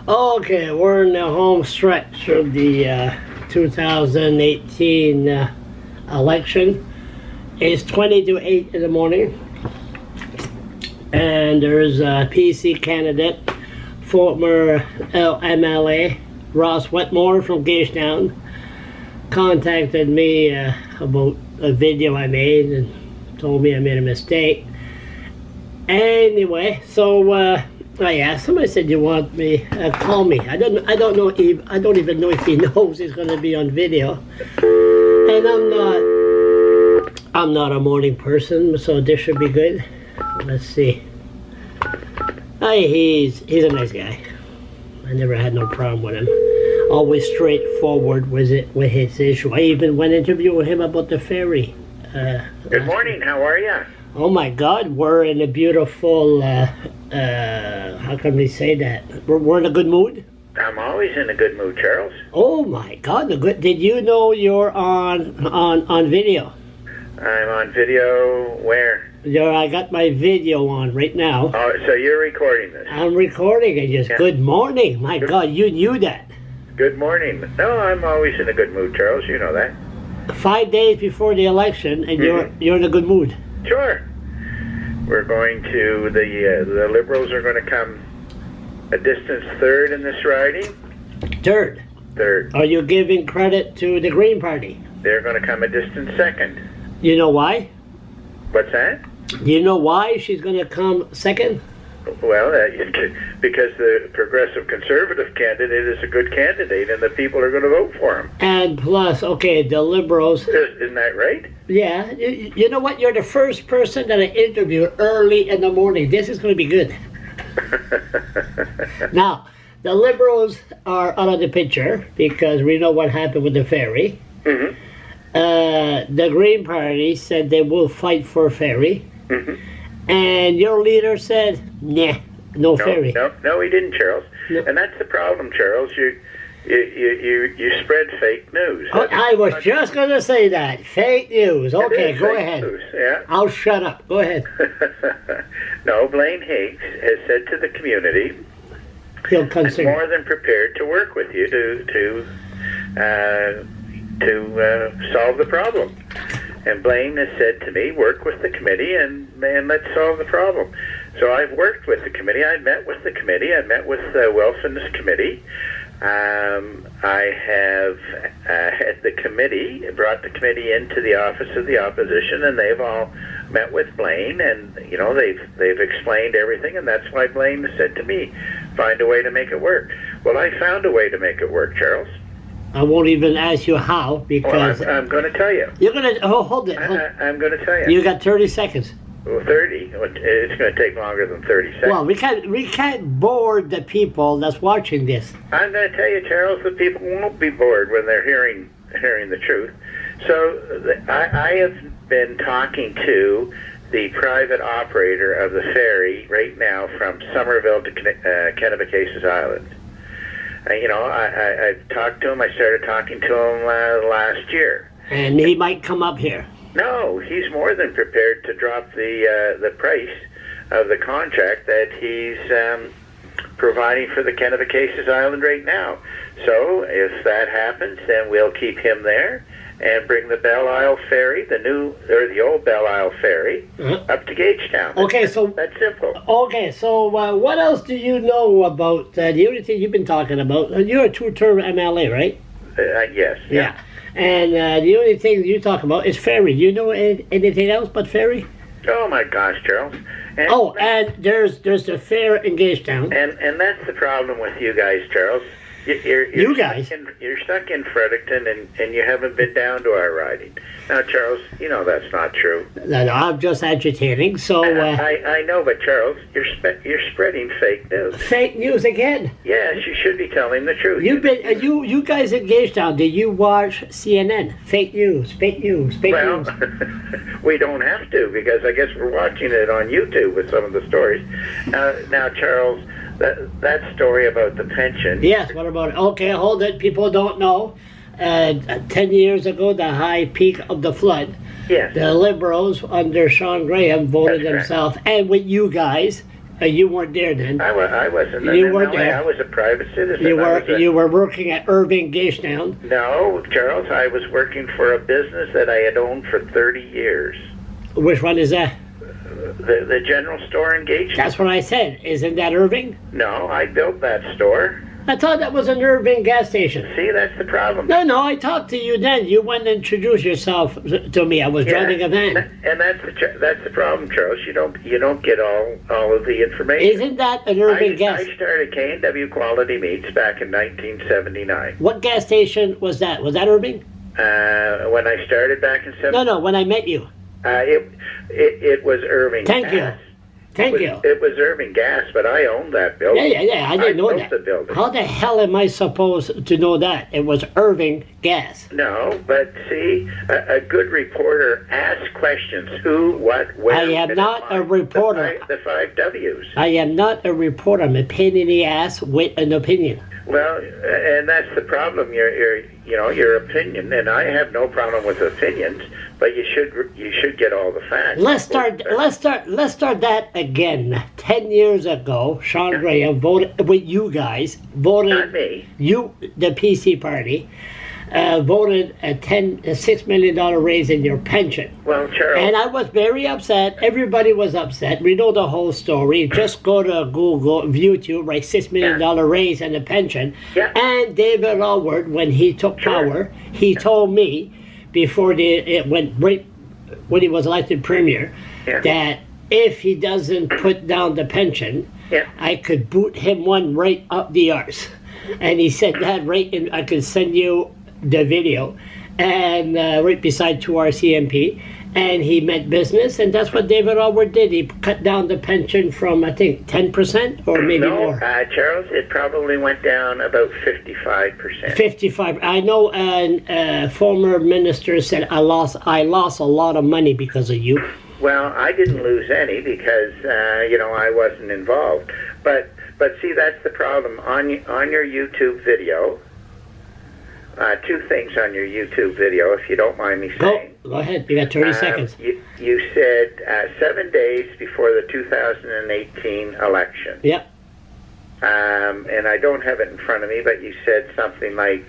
Okay, we're in the home stretch of the 2018 election. It's 20 to 8 in the morning, and there's a PC candidate, former MLA Ross Wetmore from Gagetown, contacted me about a video I made and told me I made a mistake. Anyway, so I asked him. I said, "You want me? Call me." I don't know. I don't even know if he knows he's going to be on video. And I'm not a morning person, so this should be good. Let's see. He's a nice guy. I never had no problem with him. Always straightforward with his issue. I even went interview with him about the ferry. Good morning. How are you? Oh my God, we're in a beautiful. How can we say that? We're in a good mood. I'm always in a good mood, Charles. Oh my God, the good. Did you know you're on video? I'm on video where? I got my video on right now. Oh, so you're recording this? I'm recording it. Just Good morning. My God, you knew that. Good morning. No, I'm always in a good mood, Charles. You know that. 5 days before the election, and you're in a good mood. Sure. We're going to the Liberals are going to come a distance third in this riding. Third. Are you giving credit to the Green Party? They're going to come a distant second. You know why? What's that? You know why she's going to come second? Well, because the Progressive Conservative candidate is a good candidate, and the people are going to vote for him. And plus, okay, the Liberals. Isn't that right? Yeah. You know what? You're the first person that I interviewed early in the morning. This is going to be good. Now, the Liberals are out of the picture because we know what happened with the ferry. Mm-hmm. The Green Party said they will fight for a ferry. Mm-hmm. And your leader said, nah, no ferry. No, he didn't, Charles. No. And that's the problem, Charles. You spread fake news. Oh, I was just going to say that. Fake news. Okay, go ahead. News, yeah. I'll shut up. Go ahead. No, Blaine Higgs has said to the community, he'll consider. He's more than prepared to work with you to solve the problem. And Blaine has said to me, work with the committee and let's solve the problem. So I've worked with the committee. I met with the committee. I met with the Wellfitness Committee. I have had the committee, brought the committee into the office of the opposition, and they've all met with Blaine, and you know they've explained everything, and that's why Blaine has said to me, find a way to make it work. Well, I found a way to make it work, Charles. I won't even ask you how, because... Well, I'm going to tell you. You're going to... Oh, hold it. I'm going to tell you. You got 30 seconds. Well, 30? It's going to take longer than 30 seconds. Well, we can't bore the people that's watching this. I'm going to tell you, Charles, the people won't be bored when they're hearing the truth. So I have been talking to the private operator of the ferry right now from Somerville to Kennebecasis Island. I talked to him. I started talking to him last year. And he might come up here. No, he's more than prepared to drop the price of the contract that he's providing for the Kennebecasis Island right now. So if that happens, then we'll keep him there and bring the Belle Isle ferry, the old Belle Isle ferry, up to Gagetown. Okay, so that's simple. Okay, so what else do you know about the only thing you've been talking about? You're a two-term MLA, right? Yes. Yeah. And the only thing you talk about is ferry. Do you know anything else but ferry? Oh my gosh, Charles. And there's the fair in Gagetown. And that's the problem with you guys, Charles. You're stuck in Fredericton, and you haven't been down to our riding. Now, Charles, you know that's not true. No, I'm just agitating. So I know, but Charles, you're spreading fake news. Fake news again? Yes, you should be telling the truth. You guys at Gagetown, did you watch CNN? Fake news. Well, we don't have to, because I guess we're watching it on YouTube with some of the stories. Now, Charles. That story about the pension. Yes, what about it? Okay, hold it. People don't know. 10 years ago, the high peak of the flood, yes, the Liberals under Sean Graham voted themselves, and with you guys, You weren't there then. I wasn't. You in weren't LA. there. I was a private citizen. You were working at Irving-Gagetown. No, Charles, I was working for a business that I had owned for 30 years. Which one is that? The general store in Gagetown. That's what I said. Isn't that Irving? No, I built that store. I thought that was an Irving gas station. See, that's the problem. No, I talked to you then. You went and introduced yourself to me. I was driving a van. And that's the problem, Charles. You don't get all of the information. Isn't that an Irving gas? I started K&W Quality Meats back in 1979. What gas station was that? Was that Irving? When I started back in 79. No, when I met you. It was Irving. Thank you. It was Irving Gas, but I owned that building. Yeah. I didn't know that. The building. How the hell am I supposed to know that? It was Irving Gas. No, but see, a good reporter asks questions: who, what, where. I am not a reporter. The five W's. I am not a reporter. I'm a pain in the ass with an opinion. Well, and that's the problem. Your opinion, and I have no problem with opinions, but you should get all the facts. Let's start that again. 10 years ago, Sean Graham voted with you guys. Not me. You, the PC party, voted a $6 million raise in your pension. Well, Charles. And I was very upset. Everybody was upset. We know the whole story. Just go to Google, YouTube, write $6 million raise in the pension. Yeah. And David Allward, when he took power, he told me before when he was elected premier, that if he doesn't put down the pension, I could boot him one right up the arse. And he said that and I could send you the video, and right beside 2RCMP, and he meant business, and that's what David Allward did. He cut down the pension from, I think, 10% or maybe more. Charles, it probably went down about 55%. 55. I know a former minister said, I lost a lot of money because of you. Well, I didn't lose any because, I wasn't involved. But see, that's the problem. On your YouTube video, two things on your YouTube video, if you don't mind me saying. Go ahead. You got 30 seconds. You said 7 days before the 2018 election. Yep. And I don't have it in front of me, but you said something like,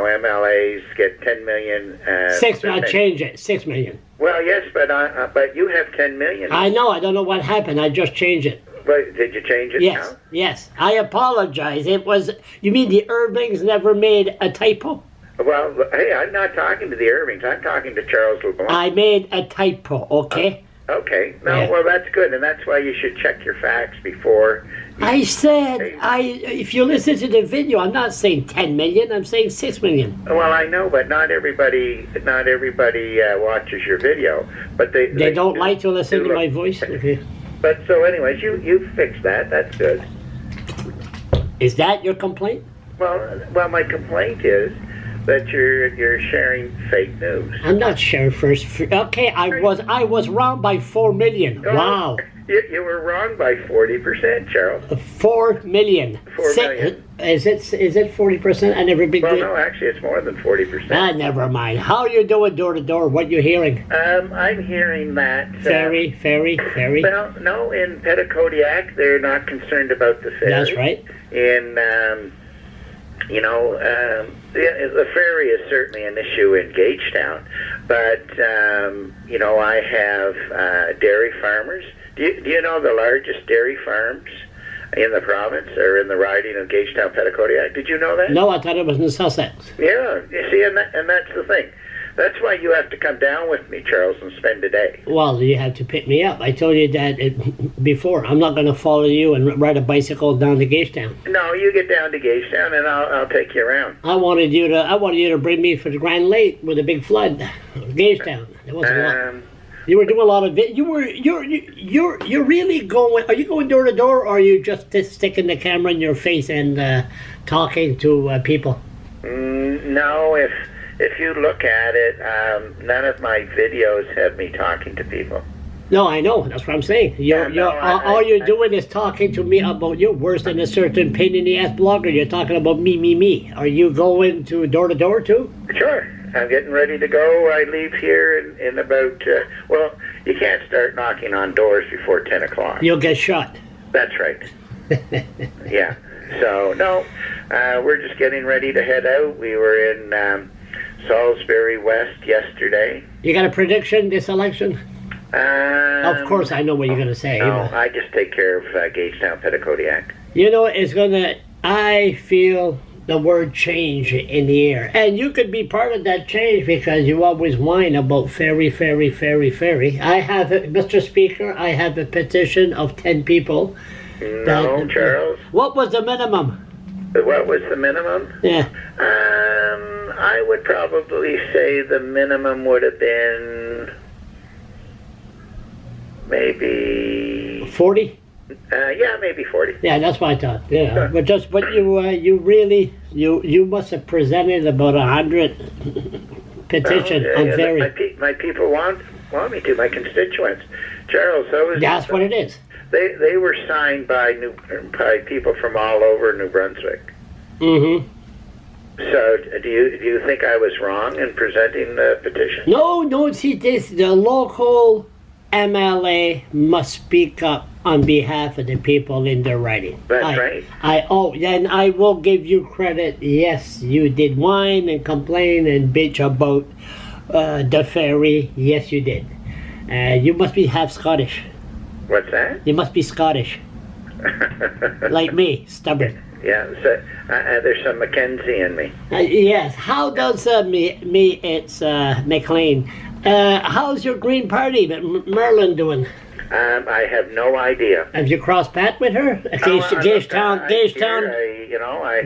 MLAs get 10 million. I'll change it. 6 million. Well, yes, but you have 10 million. I know. I don't know what happened. I just changed it. But did you change it now? Yes. I apologize. It was. You mean the Irvings never made a typo? Well, hey, I'm not talking to the Irvings. I'm talking to Charles LeBlanc. I made a typo. Okay. Okay. No, well, that's good, and that's why you should check your facts before. I said, if you listen to the video, I'm not saying 10 million. I'm saying 6 million. Well, I know, but not everybody watches your video. But they don't like to listen to my voice. Okay. But so, anyways, you fixed that. That's good. Is that your complaint? Well, my complaint is that you're sharing fake news. I'm not sharing first. Okay, I was wrong by 4 million. Oh, wow. You were wrong by 40%, Charles. 4 million. 4 million. Is it 40%? I never been good. No, actually, it's more than 40%. Never mind. How are you doing door to door? What you hearing? I'm hearing that. Ferry. Well, no, in Petitcodiac, they're not concerned about the ferry. That's right. In, the ferry is certainly an issue in Gagetown, but, I have dairy farmers. Do you know the largest dairy farms in the province or in the riding of Gagetown, Petitcodiac? Did you know that? No, I thought it was in Sussex. Yeah, you see, and that's the thing. That's why you have to come down with me, Charles, and spend a day. Well, you have to pick me up. I told you that before. I'm not going to follow you and ride a bicycle down to Gagetown. No, you get down to Gagetown, and I'll take you around. I wanted you to bring me for the Grand Lake with a big flood, Gagetown. There wasn't a lot. You were doing a lot of it. You're really going. Are you going door to door, or are you just sticking the camera in your face and talking to people? No, if you look at it, none of my videos have me talking to people. No, I know. That's what I'm saying. All you're doing is talking to me about you're worse than a certain pain in the ass blogger. You're talking about me. Are you going to door too? Sure. I'm getting ready to go. I leave here in about, you can't start knocking on doors before 10 o'clock. You'll get shot. That's right. Yeah. So, no, we're just getting ready to head out. We were in Salisbury West yesterday. You got a prediction this election? Of course, I know what you're going to say. No, I just take care of Gagetown Petitcodiac. You know, it's going to, I feel the word change in the air. And you could be part of that change because you always whine about ferry. I have, Mr. Speaker, I have a petition of 10 people. No, Charles. What was the minimum? What was the minimum? Yeah. I would probably say the minimum would have been maybe 40? Yeah, maybe 40. Yeah, that's what I thought. Yeah, but you must have presented about 100 petition on ferry. My people want me to. My constituents, Charles. That's what it is. They were signed by people from all over New Brunswick. Mm-hmm. So, do you think I was wrong in presenting the petition? No. See, the local MLA must speak up on behalf of the people in their riding. That's right. Then I will give you credit. Yes, you did whine and complain and bitch about the ferry. Yes, you did. You must be half Scottish. What's that? You must be Scottish. Like me, stubborn. Yeah, so there's some Mackenzie in me. Yes. How does it's McLean. How's your Green Party, Merlin, doing? I have no idea. Have you crossed paths with her? Gagetown.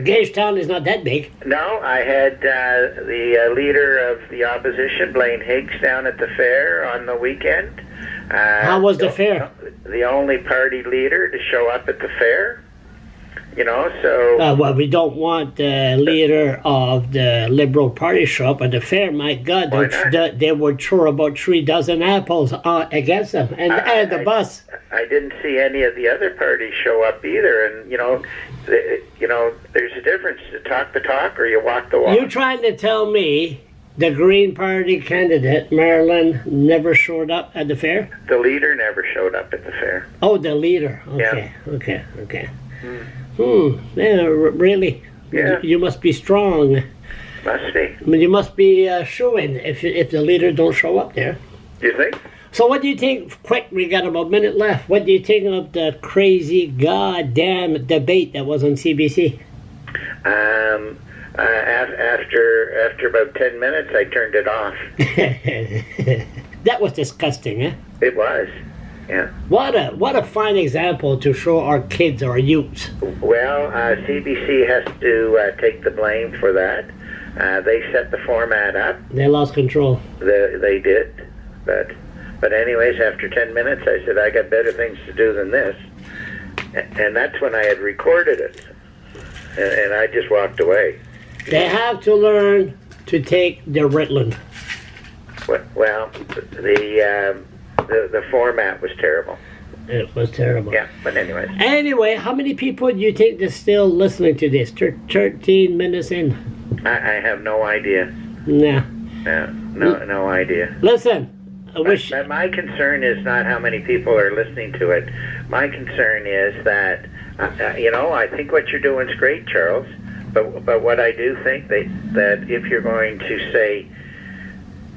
Gagetown is not that big. No, I had the leader of the opposition, Blaine Higgs, down at the fair on the weekend. How was the fair? The only party leader to show up at the fair. So... well, we don't want the leader of the Liberal Party show up at the fair. My God, they would throw about 3 dozen apples against them and the bus. I didn't see any of the other parties show up either. And, there's a difference. To talk the talk or you walk the walk. You trying to tell me the Green Party candidate, Marilyn, never showed up at the fair? The leader never showed up at the fair. Oh, the leader. Okay, yeah. Okay. Yeah, really? Yeah. You must be strong. Must be. I mean, you must be showing if the leader don't show up there. You think? So what do you think, quick, we got about a minute left, what do you think of the crazy goddamn debate that was on CBC? After about 10 minutes, I turned it off. That was disgusting, eh? It was. Yeah. What a fine example to show our kids, our youths. Well, CBC has to take the blame for that. They set the format up. They lost control. They did. But anyways, after 10 minutes, I said, I got better things to do than this. And that's when I had recorded it. And I just walked away. They have to learn to take the Ritalin. Well, the format was terrible. It was terrible. Yeah, but anyways. Anyway, how many people do you think are still listening to this? 13 minutes in. I have no idea. Nah. No idea. Listen, my concern is not how many people are listening to it. My concern is that, I think what you're doing is great, Charles. But what I do think that if you're going to say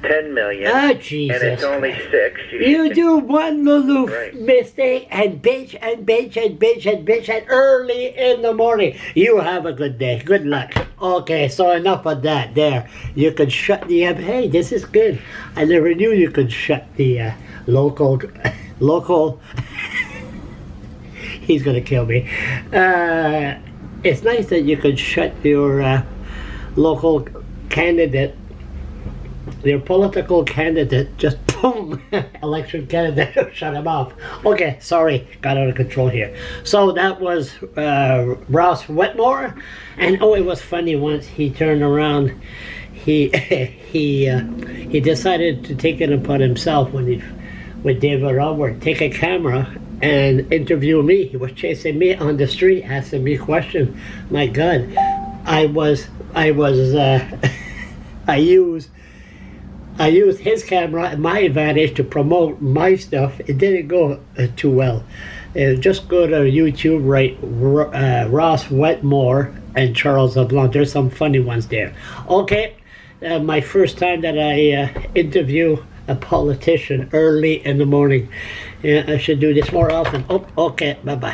10 million, and it's only 6. You do one little mistake and bitch and early in the morning. You have a good day. Good luck. Okay, so enough of that there. You can shut the hey, this is good. I never knew you could shut the local he's gonna kill me. It's nice that you could shut your local candidate, their political candidate, just boom, election candidate, shut him off. Okay, sorry, got out of control here. So that was Ross Wetmore, and it was funny once he turned around, he decided to take it upon himself with David Robert, take a camera and interview me. He was chasing me on the street, asking me questions. My God, I used I used his camera at my advantage to promote my stuff. It didn't go too well. Just go to YouTube, write Ross Wetmore and Charles LeBlanc. There's some funny ones there. Okay, my first time that I interview a politician early in the morning. Yeah, I should do this more often. Oh, okay, bye-bye.